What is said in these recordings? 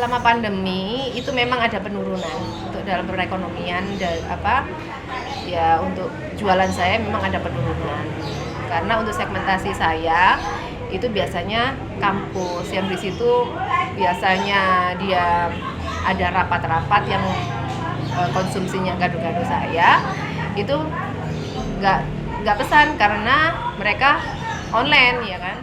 selama pandemi itu memang ada penurunan untuk dalam perekonomian ya untuk jualan saya memang ada penurunan. Karena untuk segmentasi saya itu biasanya kampus yang di situ biasanya dia ada rapat-rapat yang konsumsinya gado-gado saya itu nggak pesan karena mereka online ya kan.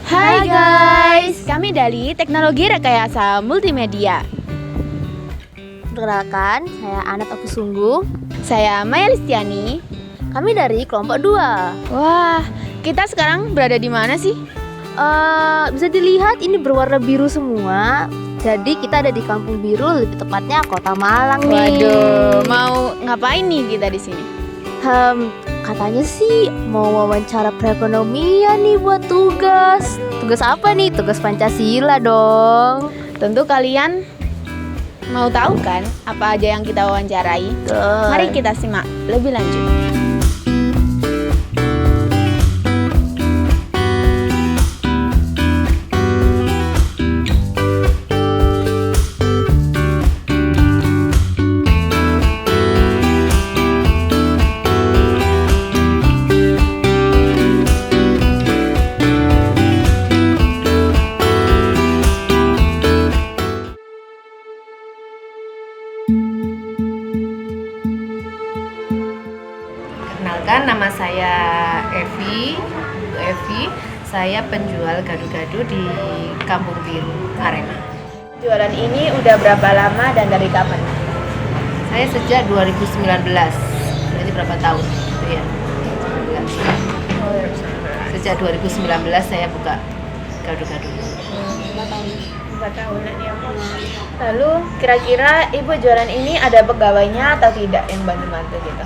Hai guys, kami dari Teknologi Rekayasa Multimedia. Perkenalkan, saya Anat Apusungguh. Saya Maya Listiani. Kami dari kelompok 2. Wah, kita sekarang berada di mana sih? Bisa dilihat ini berwarna biru semua. Jadi kita ada di Kampung Biru, lebih tepatnya Kota Malang nih. Waduh, mau ngapain nih kita di sini? Katanya sih mau wawancara perekonomian nih buat tugas. Tugas apa nih? Tugas Pancasila dong. Tentu kalian mau tahu kan apa aja yang kita wawancarai? Mari kita simak lebih lanjut. Perkenalkan, nama saya Evi, Bu Evi. Saya penjual gado-gado di Kampung Biru, Arema. Jualan ini udah berapa lama dan dari kapan? Saya sejak 2019. Berarti berapa tahun? Itu ya. 19. Sejak 2019 saya buka gado-gado. 4 tahunan ya. Lalu kira-kira ibu jualan ini ada pegawainya atau tidak yang bantu-bantu gitu?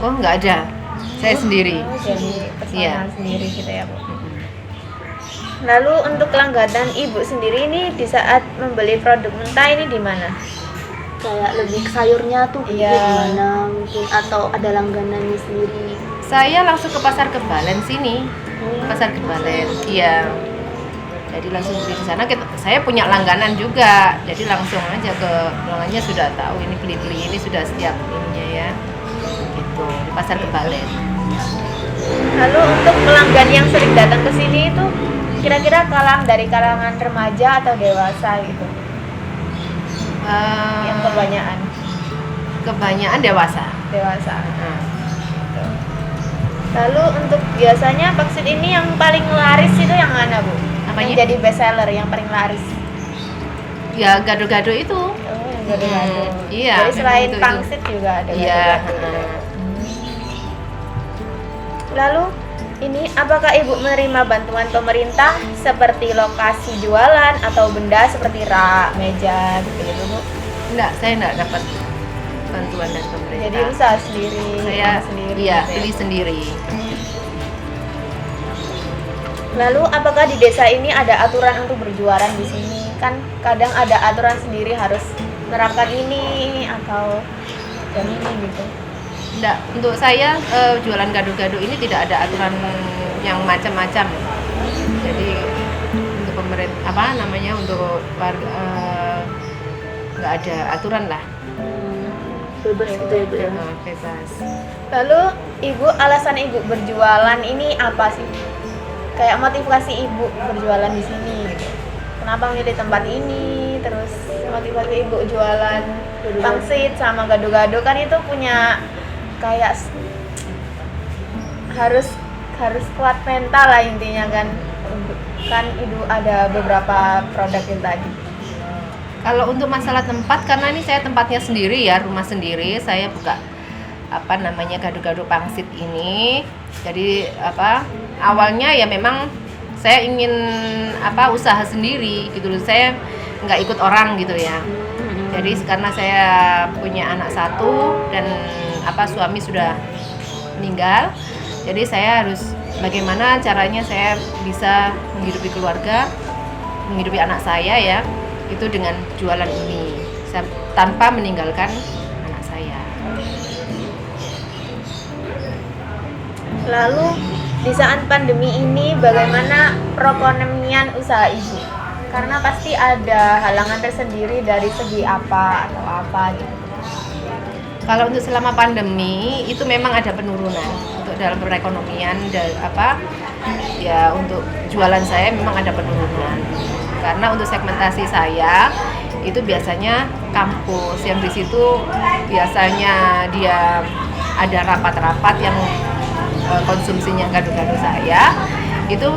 Oh, nggak ada. Saya sendiri. Jadi personal Iya. sendiri gitu ya Bu. Lalu untuk langganan ibu sendiri ini di saat membeli produk mentah ini di mana? Kayak lebih ke sayurnya tuh Iya. gimana mungkin, atau ada langganannya sendiri. Saya langsung ke Pasar Kebalen sini. Pasar Kebalen. Iya. Jadi langsung beli di sana. Saya punya langganan juga. Jadi langsung aja ke pelanggannya sudah tahu ini beli-beli ini sudah setiap ininya ya. Gitu, di Pasar Kebalen. Lalu untuk pelanggan yang sering datang ke sini itu kira-kira dari kalangan remaja atau dewasa gitu? Yang kebanyakan dewasa. Nah, Lalu untuk biasanya vaksin ini yang paling laris itu yang mana Bu? Apanya? Yang jadi best seller yang paling laris? ya gado-gado itu. Oh, yang gado-gado. Iya. Jadi selain memang itu. pangsit juga ada Iya. gado-gado. Lalu ini apakah Ibu menerima bantuan pemerintah seperti lokasi jualan atau benda seperti rak, meja gitu Bu? Enggak, saya enggak dapat bantuan dari pemerintah. Jadi usaha sendiri, Saya sendiri. iya, gitu ya? pilih sendiri. Lalu apakah di desa ini ada aturan untuk berjualan di sini? Kan kadang ada aturan sendiri harus menerapkan ini atau jam ini gitu? Enggak, untuk saya jualan gado-gado ini tidak ada aturan yang macam-macam. Jadi untuk pemerintah untuk warga nggak ada aturan lah. Bebas gitu ya Bu ya. Bebas. Lalu ibu, alasan ibu berjualan ini apa sih? Kayak motivasi ibu berjualan di sini gitu. Kenapa milih tempat ini? Terus motivasi ibu jualan pangsit sama gado-gado kan itu punya kayak harus kuat mental lah intinya kan. Kan ibu ada beberapa produk yang tadi. Kalau untuk masalah tempat, karena ini saya tempatnya sendiri ya, rumah sendiri, saya buka gado-gado pangsit ini. Jadi awalnya ya memang saya ingin usaha sendiri gitu loh. Saya nggak ikut orang gitu ya. Jadi karena saya punya anak satu dan suami sudah meninggal, jadi saya harus bagaimana caranya saya bisa menghidupi keluarga, menghidupi anak saya ya, itu dengan jualan ini tanpa meninggalkan anak saya. Lalu di saat pandemi ini bagaimana perekonomian usaha ibu? Karena pasti ada halangan tersendiri dari segi apa atau apa gitu. Kalau untuk selama pandemi itu memang ada penurunan untuk dalam perekonomian ya untuk jualan saya memang ada penurunan. Karena untuk segmentasi saya itu biasanya kampus yang di situ biasanya dia ada rapat-rapat yang konsumsinya gado-gado saya itu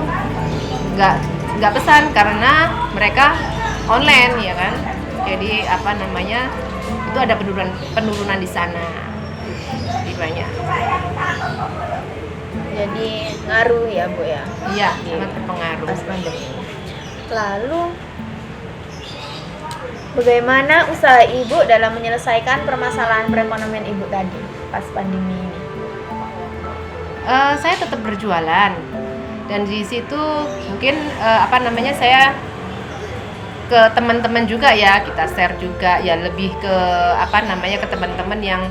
nggak pesan karena mereka online ya kan. Jadi itu ada penurunan di sana. Jadi banyak. Jadi ngaruh ya Bu ya. Iya, sangat berpengaruh. Pas pandemi. Lalu bagaimana usaha ibu dalam menyelesaikan permasalahan perekonomian ibu tadi pas pandemi ini? Saya tetap berjualan dan di situ mungkin saya ke teman-teman juga ya, kita share juga ya, lebih ke ke teman-teman yang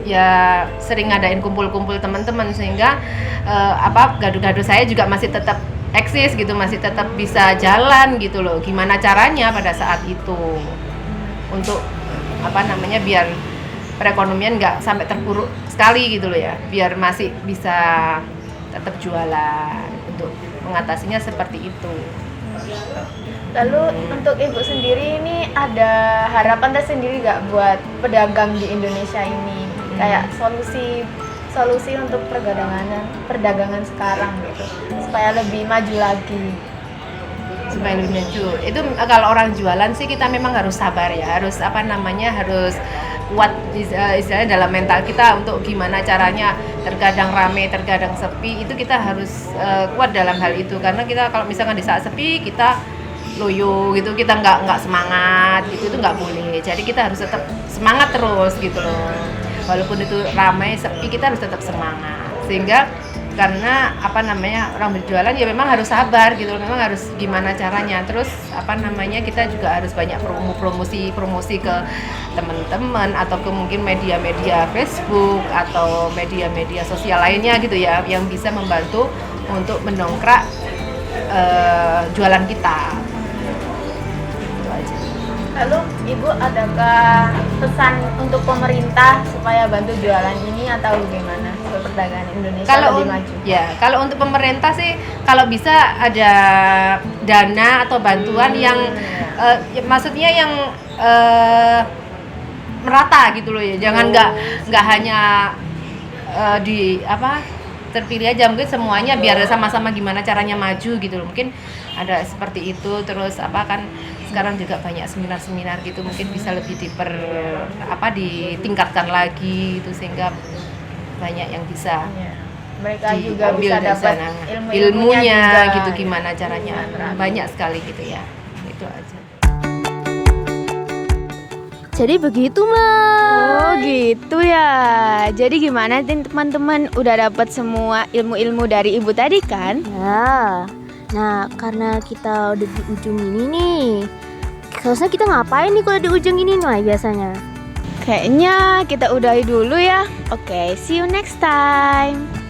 ya sering ngadain kumpul-kumpul teman-teman sehingga gado-gado saya juga masih tetap eksis gitu, masih tetap bisa jalan gitu loh. Gimana caranya pada saat itu untuk biar perekonomian nggak sampai terpuruk sekali gitu loh ya, biar masih bisa tetap jualan. Untuk mengatasinya seperti itu. Lalu untuk ibu sendiri ini ada harapan tersendiri nggak buat pedagang di Indonesia ini? Kayak solusi untuk perdagangan sekarang gitu, supaya lebih maju lagi. Supaya lebih maju. Itu kalau orang jualan sih kita memang harus sabar ya, harus harus kuat istilahnya dalam mental kita untuk gimana caranya, terkadang rame, terkadang sepi, itu kita harus kuat dalam hal itu. Karena kita kalau misalkan di saat sepi kita loyo gitu, kita nggak semangat gitu, itu nggak boleh. Jadi kita harus tetap semangat terus gitu loh. Walaupun itu ramai, sepi, kita harus tetap semangat. Sehingga karena orang berjualan ya memang harus sabar gitu, memang harus gimana caranya. Terus kita juga harus banyak promosi ke teman-teman atau ke mungkin media-media Facebook atau media-media sosial lainnya gitu ya, yang bisa membantu untuk mendongkrak jualan kita. Itu aja. Lalu ibu adakah pesan untuk pemerintah supaya bantu jualan ini atau bagaimana supaya perdagangan Indonesia lebih maju? Ya, kalau untuk pemerintah sih kalau bisa ada dana atau bantuan yang maksudnya yang merata gitu loh ya. Jangan nggak hanya terpilih aja, mungkin semuanya biar sama-sama gimana caranya maju gitu loh. Mungkin ada seperti itu. Terus kan sekarang juga banyak seminar-seminar gitu, mungkin bisa lebih ditingkatkan lagi itu sehingga banyak yang bisa mereka juga bisa dapat ilmunya juga, gitu, gimana caranya, banyak sekali gitu ya. Itu aja. Jadi begitu Mas. Oh gitu ya. Jadi gimana teman-teman, udah dapat semua ilmu-ilmu dari ibu tadi kan? Ya. Nah, karena kita udah di ujung ini nih, seharusnya kita ngapain nih kalau di ujung ini nih biasanya? Kayaknya kita udahi dulu ya. Oke, see you next time.